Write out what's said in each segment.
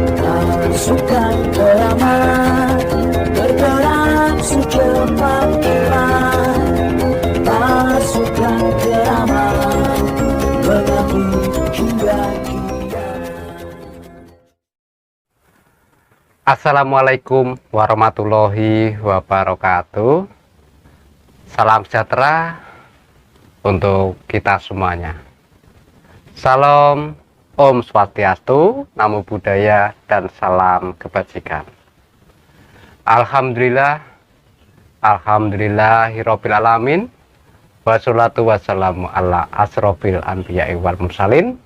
Pasukan keramat bergerak secepat kilat. Pasukan keramat mengabdi hingga kiamat. Assalamualaikum warahmatullahi wabarakatuh. Salam sejahtera untuk kita semuanya. Salam Om Swastiastu, Namo Buddhaya, dan salam kebajikan. Alhamdulillah, Alhamdulillahirabbil alamin. Wassalatu wassalamu ala asrofil anbiya'i wal mursalin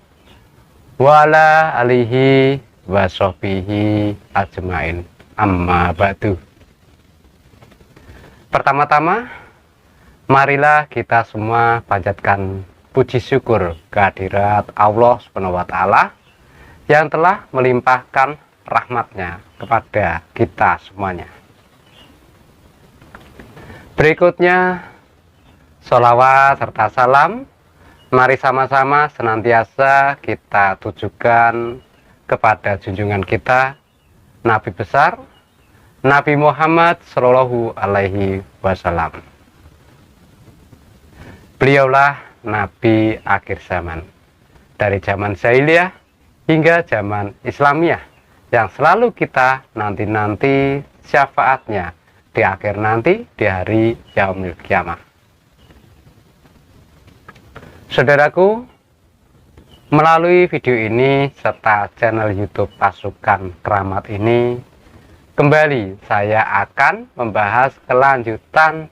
wa ala alihi wa sahbihi ajmain, amma ba'du. Pertama-tama, marilah kita semua panjatkan puji syukur kehadirat Allah SWT yang telah melimpahkan rahmatnya kepada kita semuanya. Berikutnya, sholawat serta salam mari sama-sama senantiasa kita tujukan kepada junjungan kita, Nabi besar Nabi Muhammad Shallallahu Alaihi Wasallam. Beliaulah Nabi akhir zaman, dari zaman jahiliyah hingga zaman Islamiyah, yang selalu kita nanti-nanti syafaatnya di akhir nanti di hari Yaumil Kiamah. Saudaraku, melalui video ini serta channel YouTube Pasukan Keramat ini, kembali saya akan membahas kelanjutan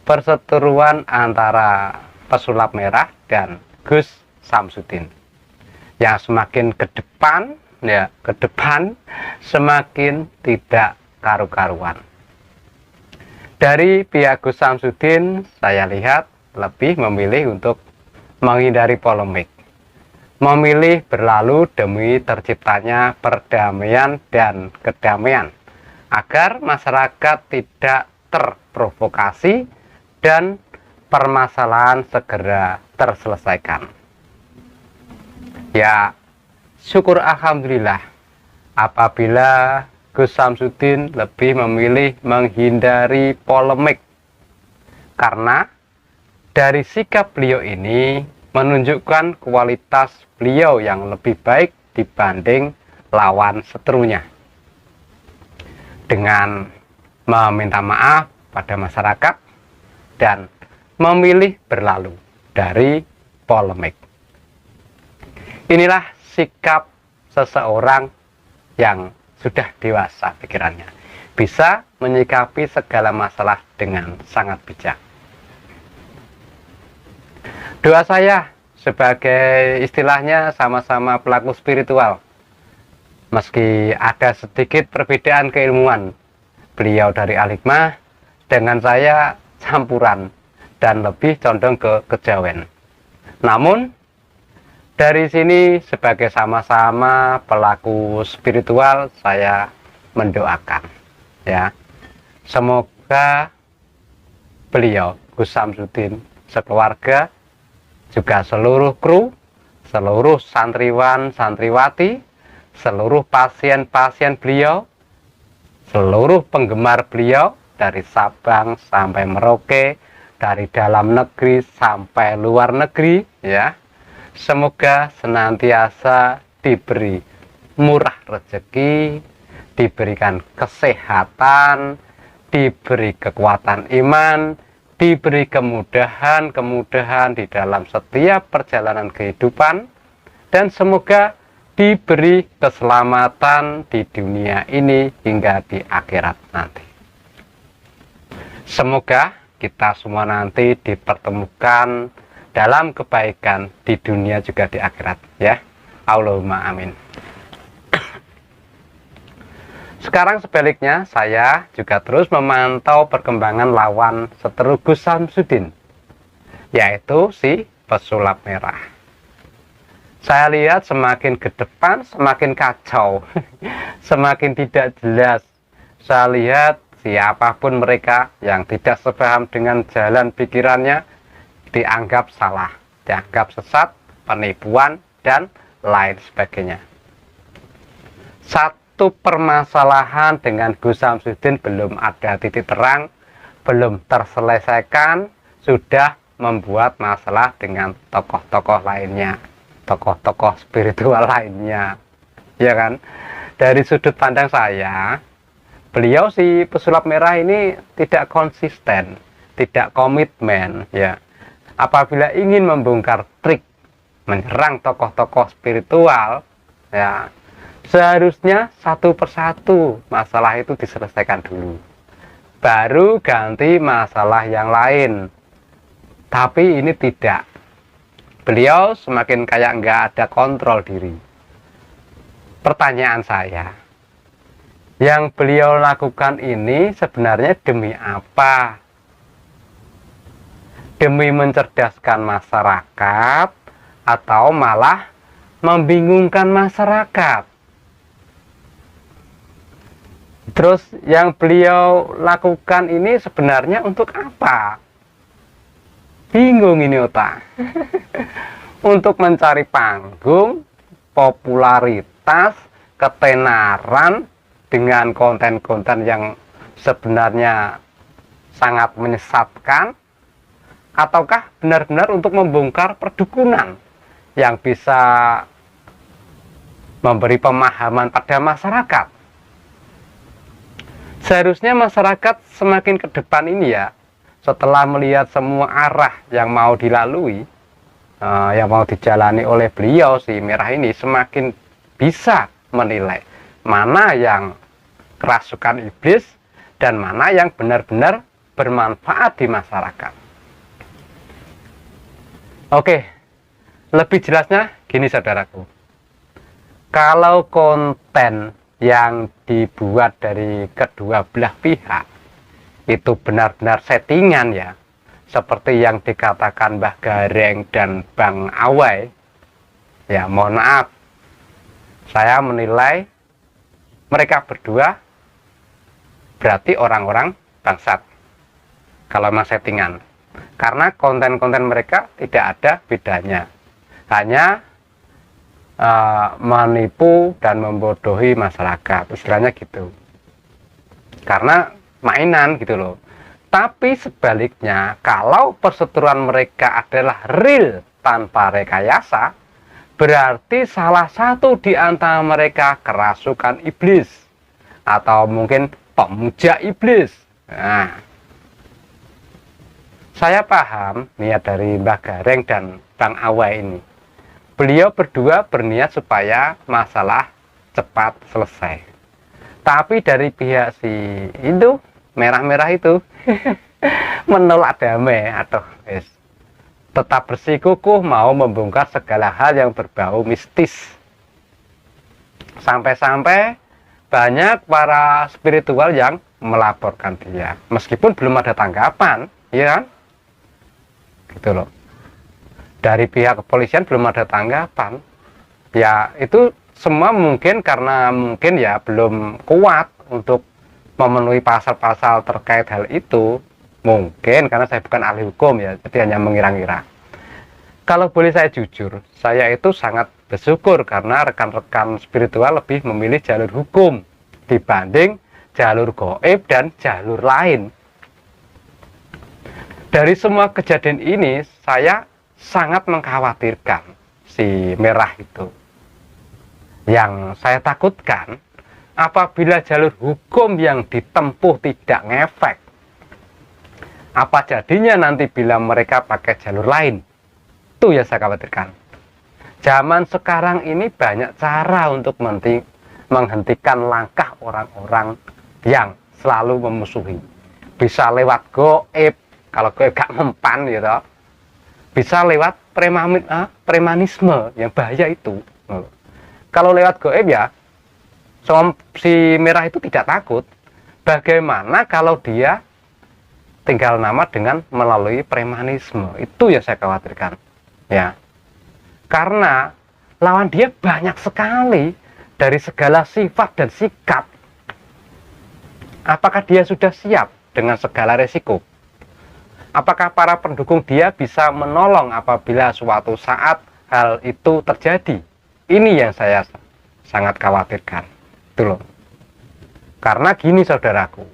perseteruan antara pesulap merah dan Gus Samsudin, yang semakin ke depan semakin tidak karu-karuan. Dari pihak Gus Samsudin, saya lihat lebih memilih untuk menghindari polemik, memilih berlalu demi terciptanya perdamaian dan kedamaian, agar masyarakat tidak terprovokasi dan permasalahan segera terselesaikan. Ya, syukur alhamdulillah apabila Gus Samsudin lebih memilih menghindari polemik, karena dari sikap beliau ini menunjukkan kualitas beliau yang lebih baik dibanding lawan seterunya. Dengan meminta maaf pada masyarakat dan memilih berlalu dari polemik. Inilah sikap seseorang yang sudah dewasa pikirannya, bisa menyikapi segala masalah dengan sangat bijak. Doa saya sebagai istilahnya sama-sama pelaku spiritual, meski ada sedikit perbedaan keilmuan, beliau dari Al-Hikmah dengan saya campuran dan lebih condong ke kejawen. Namun dari sini sebagai sama-sama pelaku spiritual, saya mendoakan ya, semoga beliau Gus Samsudin sekeluarga, juga seluruh kru, seluruh santriwan santriwati, seluruh pasien-pasien beliau, seluruh penggemar beliau dari Sabang sampai Merauke, dari dalam negeri sampai luar negeri ya, semoga senantiasa diberi murah rezeki, diberikan kesehatan, diberi kekuatan iman, diberi kemudahan di dalam setiap perjalanan kehidupan, dan semoga diberi keselamatan di dunia ini hingga di akhirat nanti. Semoga kita semua nanti dipertemukan dalam kebaikan di dunia juga di akhirat ya. Allahumma amin. Sekarang sebaliknya, saya juga terus memantau perkembangan lawan seteru Gus Samsudin, yaitu si pesulap merah. Saya lihat semakin ke depan semakin kacau, semakin tidak jelas. Saya lihat siapapun mereka yang tidak sepaham dengan jalan pikirannya dianggap salah, dianggap sesat, penipuan, dan lain sebagainya. Satu permasalahan dengan Gus Samsudin belum ada titik terang, belum terselesaikan, sudah membuat masalah dengan tokoh-tokoh lainnya, tokoh-tokoh spiritual lainnya, ya kan? Dari sudut pandang saya, beliau si pesulap merah ini tidak konsisten, tidak komitmen, ya. Apabila ingin membongkar trik menyerang tokoh-tokoh spiritual, ya, seharusnya satu persatu masalah itu diselesaikan dulu, baru ganti masalah yang lain. Tapi ini tidak. Beliau semakin kayak nggak ada kontrol diri. Pertanyaan saya, yang beliau lakukan ini sebenarnya demi apa? Demi mencerdaskan masyarakat atau malah membingungkan masyarakat? Terus yang beliau lakukan ini sebenarnya untuk apa? Bingung ini otak. Untuk mencari panggung, popularitas, ketenaran dengan konten-konten yang sebenarnya sangat menyesatkan, ataukah benar-benar untuk membongkar perdukunan yang bisa memberi pemahaman pada masyarakat? Seharusnya masyarakat semakin ke depan ini ya, setelah melihat semua arah yang mau dilalui, yang mau dijalani oleh beliau si merah ini, semakin bisa menilai mana yang kerasukan iblis dan mana yang benar-benar bermanfaat di masyarakat. Oke, lebih jelasnya gini saudaraku, kalau konten yang dibuat dari kedua belah pihak itu benar-benar settingan ya, seperti yang dikatakan Mbah Gareng dan Bang Awai, ya mohon maaf, saya menilai mereka berdua berarti orang-orang bangsat kalau memang settingan, karena konten-konten mereka tidak ada bedanya, hanya menipu dan membodohi masyarakat, istilahnya gitu, karena mainan gitu loh. Tapi sebaliknya, kalau perseteruan mereka adalah real tanpa rekayasa, berarti salah satu di antara mereka kerasukan iblis atau mungkin pemuja iblis. Nah, saya paham niat dari Mbah Gareng dan Bang Awai ini. Beliau berdua berniat supaya masalah cepat selesai. Tapi dari pihak si itu merah-merah itu menolak damai, atau tetap bersikukuh mau membongkar segala hal yang berbau mistis. Sampai-sampai banyak para spiritual yang melaporkan dia, meskipun belum ada tanggapan, ya kan? Gitu loh. Dari pihak kepolisian belum ada tanggapan. Ya itu semua mungkin karena mungkin ya belum kuat untuk memenuhi pasal-pasal terkait hal itu, mungkin karena saya bukan ahli hukum ya, jadi hanya mengira-ngira. Kalau boleh saya jujur, saya itu sangat bersyukur karena rekan-rekan spiritual lebih memilih jalur hukum dibanding jalur gaib dan jalur lain. Dari semua kejadian ini, saya sangat mengkhawatirkan si merah itu. Yang saya takutkan, apabila jalur hukum yang ditempuh tidak ngefek, apa jadinya nanti bila mereka pakai jalur lain? Itu yang saya khawatirkan. Zaman sekarang ini banyak cara untuk menghentikan langkah orang-orang yang selalu memusuhi. Bisa lewat gaib, kalau gaib gak mempan gitu. Bisa lewat premanisme yang bahaya itu. Kalau lewat gaib ya, si merah itu tidak takut. Bagaimana kalau dia tinggal nama dengan melalui premanisme? Itu yang saya khawatirkan. Ya, karena lawan dia banyak sekali dari segala sifat dan sikap. Apakah dia sudah siap dengan segala resiko? Apakah para pendukung dia bisa menolong apabila suatu saat hal itu terjadi? Ini yang saya sangat khawatirkan. Itu loh. Karena gini saudaraku,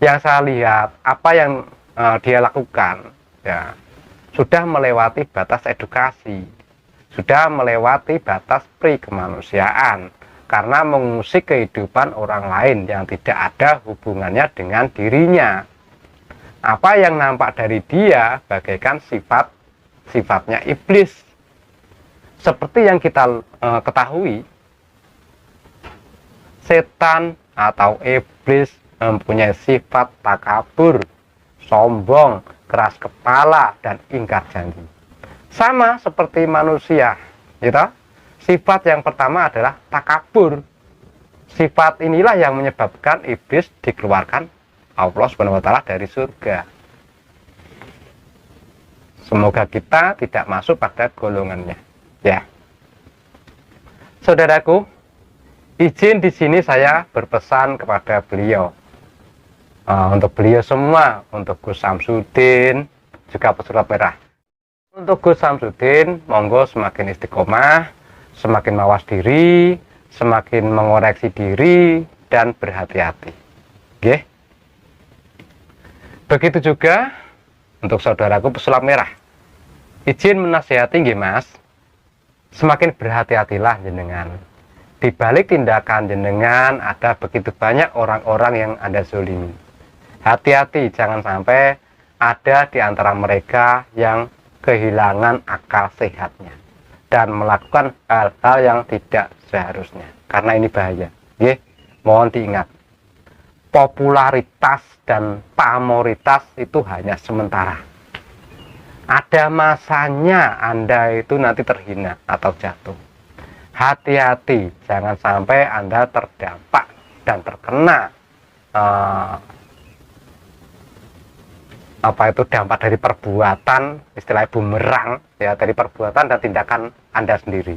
yang saya lihat apa yang dia lakukan ya sudah melewati batas edukasi, sudah melewati batas pri-kemanusiaan, karena mengusik kehidupan orang lain yang tidak ada hubungannya dengan dirinya. Apa yang nampak dari dia bagaikan sifatnya iblis. Seperti yang kita ketahui, setan atau iblis mempunyai sifat takabur, sombong, keras kepala, dan ingkar janji. Sama seperti manusia, gitu. Sifat yang pertama adalah takabur. Sifat inilah yang menyebabkan iblis dikeluarkan Allah SWT dari surga. Semoga kita tidak masuk pada golongannya, ya. Saudaraku, izin di sini saya berpesan kepada beliau, untuk beliau semua, untuk Gus Samsudin, juga Pesulap Merah. Untuk Gus Samsudin, monggo semakin istiqomah, semakin mawas diri, semakin mengoreksi diri, dan berhati-hati. Oke? Begitu juga untuk saudaraku Pesulap Merah. Izin menasihati nggih Mas, semakin berhati-hatilah jenengan. Di balik tindakan jenengan ada begitu banyak orang-orang yang Anda zolimi. Hati-hati, jangan sampai ada di antara mereka yang kehilangan akal sehatnya dan melakukan hal-hal yang tidak seharusnya, karena ini bahaya. Mohon diingat, popularitas dan pamoritas itu hanya sementara. Ada masanya Anda itu nanti terhina atau jatuh. Hati-hati, jangan sampai Anda terdampak dan terkena dampak dari perbuatan, istilahnya bumerang, ya, dari perbuatan dan tindakan Anda sendiri.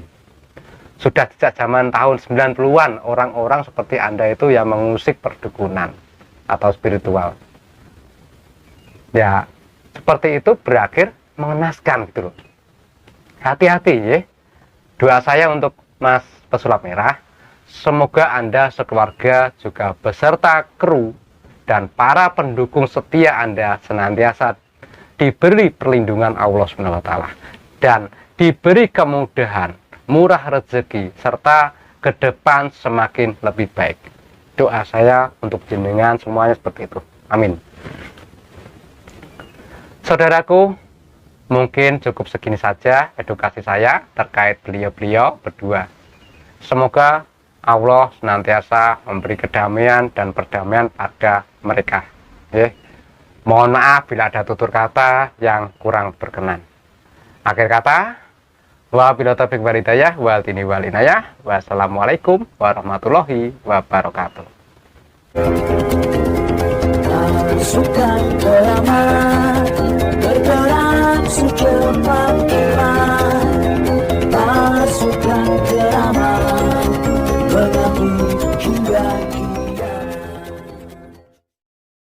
Sudah sejak zaman tahun 90-an orang-orang seperti Anda itu yang mengusik perdukunan atau spiritual. Ya, seperti itu berakhir mengenaskan gitu loh. Hati-hati ya. Doa saya untuk Mas Pesulap Merah, semoga Anda sekeluarga juga beserta kru dan para pendukung setia Anda senantiasa diberi perlindungan Allah SWT dan diberi kemudahan, murah rezeki, serta ke depan semakin lebih baik. Doa saya untuk jenengan semuanya seperti itu. Amin. Saudaraku, mungkin cukup segini saja edukasi saya terkait beliau-beliau berdua. Semoga Allah senantiasa memberi kedamaian dan perdamaian pada mereka. Mohon maaf bila ada tutur kata yang kurang berkenan. Akhir kata, wabillahi taufiq wal hidayah wal tini wal inayah. Wassalamualaikum warahmatullahi wabarakatuh. Pasukan Keramat bergerak secepat kilat.